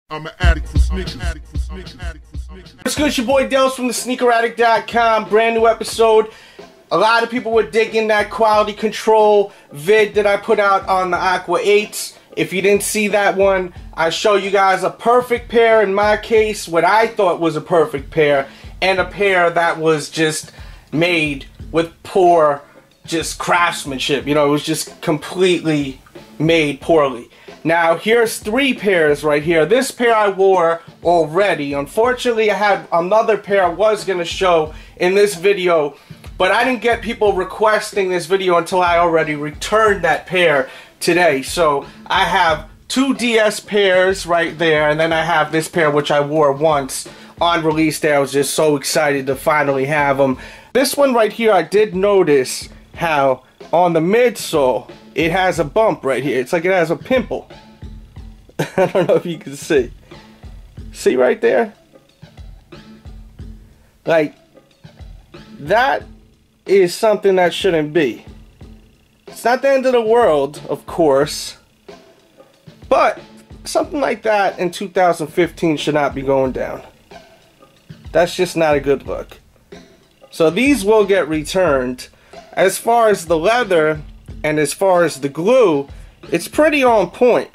I'm an addict for sneakers. What's good, it's your boy Dels from thesneakeraddict.com. Brand new episode. A lot of people were digging that quality control vid that I put out on the Aqua 8s. If you didn't see that one, I show you guys a perfect pair, in my case, what I thought was a perfect pair, and a pair that was just made with poor just craftsmanship. You know, it was just completely made poorly. Now, here's three pairs right here. This pair I wore already. Unfortunately, I had another pair I was going to show in this video, but I didn't get people requesting this video until I already returned that pair today. So, I have two DS pairs right there, and then I have this pair which I wore once on release day. I was just so excited to finally have them. This one right here, I did notice how on the midsole, it has a bump right here. It's like it has a pimple. I don't know if you can see. See right there? Like, that is something that shouldn't be. It's not the end of the world, of course. But something like that in 2015 should not be going down. That's just not a good look. So these will get returned. As far as the leather, and as far as the glue, it's pretty on point.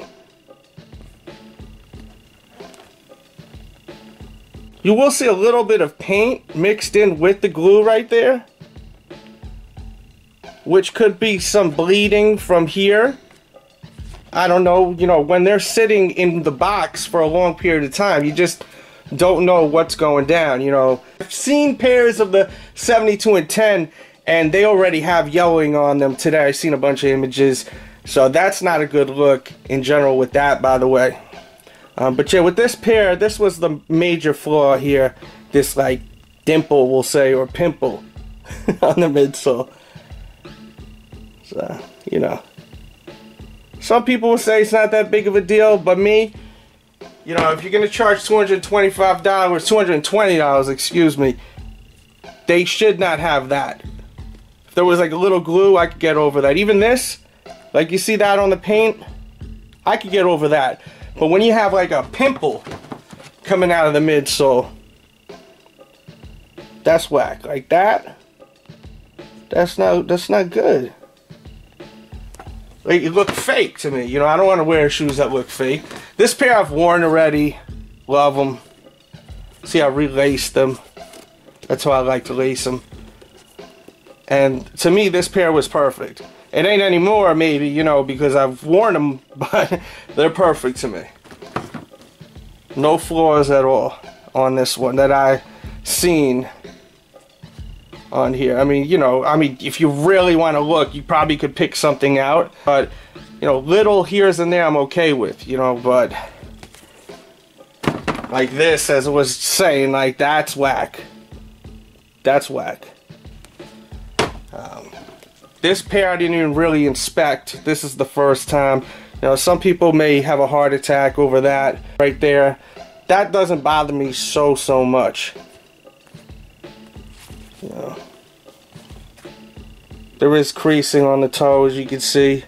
You will see a little bit of paint mixed in with the glue right there, which could be some bleeding from here. I don't know, you know, when they're sitting in the box for a long period of time, you just don't know what's going down, you know. I've seen pairs of the 72 and 10, and they already have yellowing on them today. I've seen a bunch of images, so that's not a good look in general with that, by the way. But yeah, with this pair, this was the major flaw here. This, like, dimple, we'll say, or pimple on the midsole. So, you know. Some people will say it's not that big of a deal, but me, you know, if you're going to charge $225, $220, excuse me, they should not have that. If there was like a little glue, I could get over that. Even this, like you see that on the paint, I could get over that. But when you have like a pimple coming out of the midsole, that's whack. Like that, that's not good. Like, it looked fake to me. You know, I don't want to wear shoes that look fake. This pair I've worn already. Love them. See, I relaced them. That's how I like to lace them. And to me, this pair was perfect. It ain't anymore, maybe, you know, because I've worn them, but they're perfect to me. No flaws at all on this one that I seen on here. I mean, you know, if you really want to look, you probably could pick something out. But, you know, little here's and there I'm okay with, you know, but like this, as I was saying, like, that's whack. That's whack. This pair I didn't even really inspect. This is the first time. You know, some people may have a heart attack over that right there. That doesn't bother me so much. You know, there is creasing on the toe, as you can see.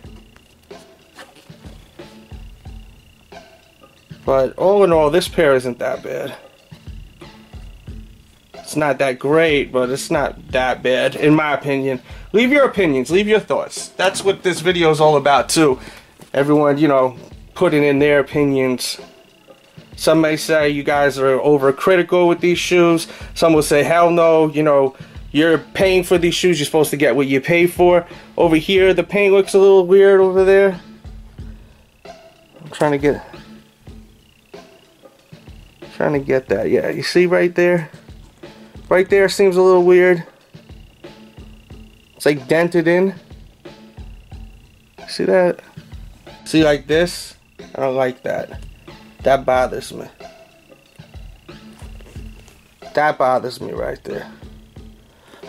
But all in all, this pair isn't that bad. It's not that great, but it's not that bad, in my opinion. Leave your opinions, leave your thoughts. That's what this video is all about, too. Everyone, you know, putting in their opinions. Some may say you guys are overcritical with these shoes. Some will say, hell no, you know, you're paying for these shoes, you're supposed to get what you pay for. Over here, the paint looks a little weird over there. I'm trying to get that. Yeah, you see right there? Right there seems a little weird. It's like dented in. See that? See, like this? I don't like that. That bothers me. That bothers me right there.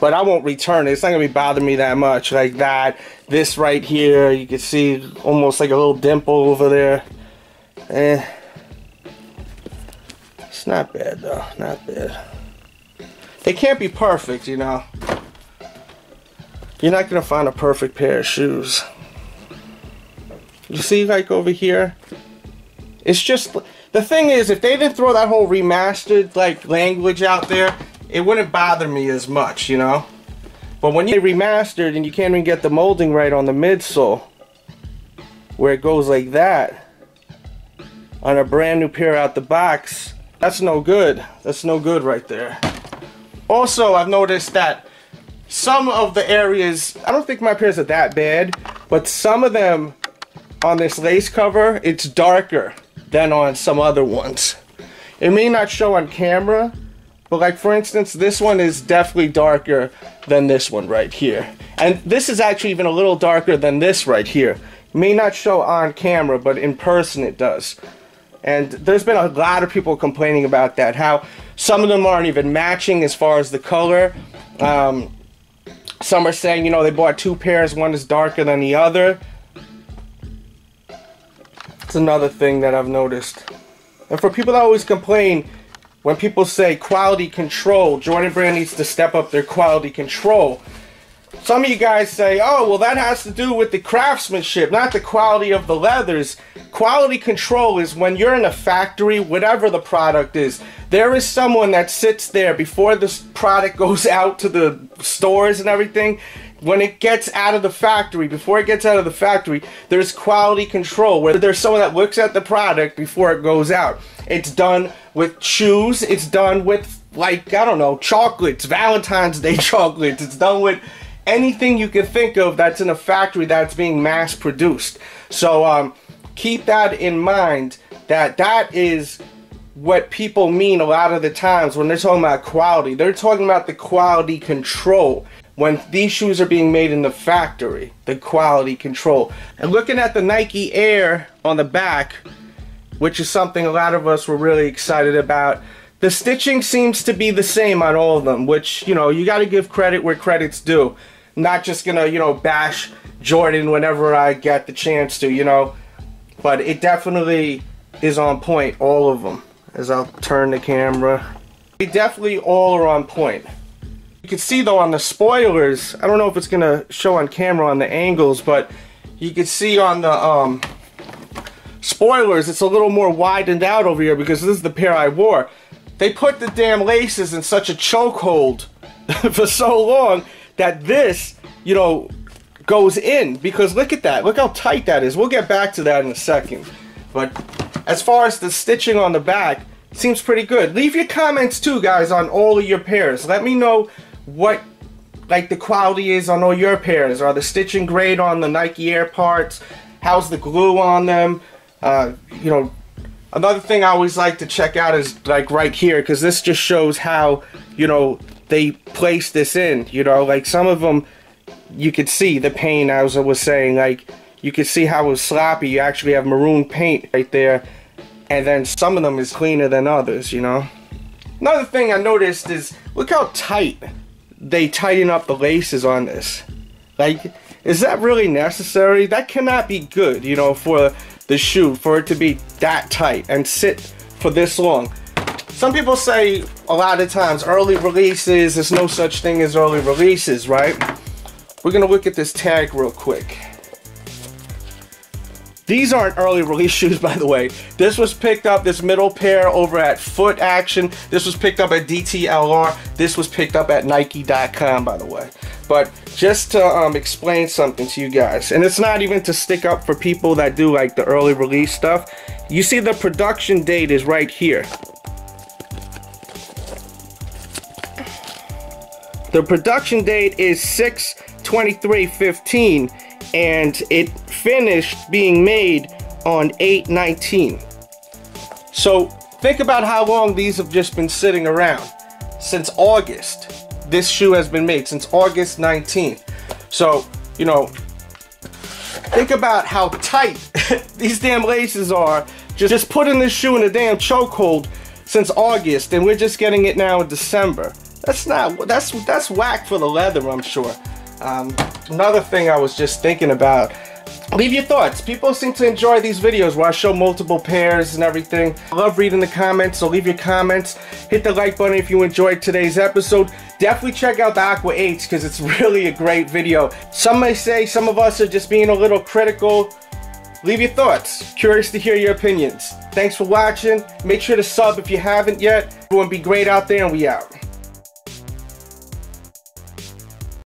But I won't return it. It's not going to be bothering me that much. Like that. This right here, you can see almost like a little dimple over there. It's not bad though. Not bad. They can't be perfect, you know. You're not going to find a perfect pair of shoes. You see, like over here? It's just, The thing is, if they didn't throw that whole remastered like language out there, it wouldn't bother me as much, you know. But when you remastered and you can't even get the molding right on the midsole, where it goes like that on a brand new pair out the box, that's no good. That's no good right there. Also, I've noticed that some of the areas, I don't think my pairs are that bad, but some of them on this lace cover, it's darker than on some other ones. It may not show on camera, but like for instance, this one is definitely darker than this one right here. And this is actually even a little darker than this right here. It may not show on camera, but in person it does. And there's been a lot of people complaining about that, how some of them aren't even matching as far as the color. Some are saying, you know, they bought two pairs, one is darker than the other. It's another thing that I've noticed. And for people that always complain, when people say quality control, Jordan Brand needs to step up their quality control. Some of you guys say, oh, well, that has to do with the craftsmanship, not the quality of the leathers. Quality control is when you're in a factory, whatever the product is, there is someone that sits there before this product goes out to the stores and everything. When it gets out of the factory, before it gets out of the factory, there's quality control, where there's someone that looks at the product before it goes out. It's done with shoes, it's done with, like, I don't know, chocolates, Valentine's Day chocolates, it's done with anything you can think of that's in a factory that's being mass produced. So keep that in mind, that is what people mean a lot of the times when they're talking about quality. They're talking about the quality control. When these shoes are being made in the factory, the quality control. And looking at the Nike Air on the back, which is something a lot of us were really excited about, the stitching seems to be the same on all of them, which, you know, you got to give credit where credit's due. I'm not just gonna, you know, bash Jordan whenever I get the chance to, you know, but it definitely is on point, all of them. As I'll turn the camera, they definitely all are on point. You can see though on the spoilers, I don't know if it's gonna show on camera on the angles, but you can see on the spoilers it's a little more widened out over here because this is the pair I wore. They put the damn laces in such a chokehold for so long that this, you know, goes in, because look at that, look how tight that is. We'll get back to that in a second. But as far as the stitching on the back, it seems pretty good. Leave your comments too, guys, on all of your pairs. Let me know what like the quality is on all your pairs. Are the stitching great on the Nike Air parts? How's the glue on them? You know, another thing I always like to check out is like right here, because this just shows how, you know, they place this in. You know, like some of them you could see the paint, as I was saying, like you could see how it was sloppy. You actually have maroon paint right there, and then some of them is cleaner than others, you know. Another thing I noticed is look how tight they tighten up the laces on this. Like, is that really necessary? That cannot be good, you know, for the shoe, for it to be that tight and sit for this long. Some people say a lot of times early releases, there's no such thing as early releases, right? We're gonna look at this tag real quick. These aren't early release shoes, by the way. This was picked up, this middle pair, over at Foot Action. This was picked up at DTLR. This was picked up at Nike.com, by the way. But just to explain something to you guys, and it's not even to stick up for people that do like the early release stuff. You see the production date is right here. The production date is 6/23/15. And it finished being made on 8/19. So think about how long these have just been sitting around. Since August, this shoe has been made, since August 19th. So, you know, think about how tight these damn laces are. Just putting this shoe in a damn chokehold since August, and we're just getting it now in December. That's whack for the leather, I'm sure. Another thing I was just thinking about, leave your thoughts. People seem to enjoy these videos where I show multiple pairs and everything. I love reading the comments, so leave your comments. Hit the like button if you enjoyed today's episode. Definitely check out the Aqua 8s because it's really a great video. Some may say some of us are just being a little critical. Leave your thoughts. Curious to hear your opinions. Thanks for watching. Make sure to sub if you haven't yet. Everyone be great out there, and we out.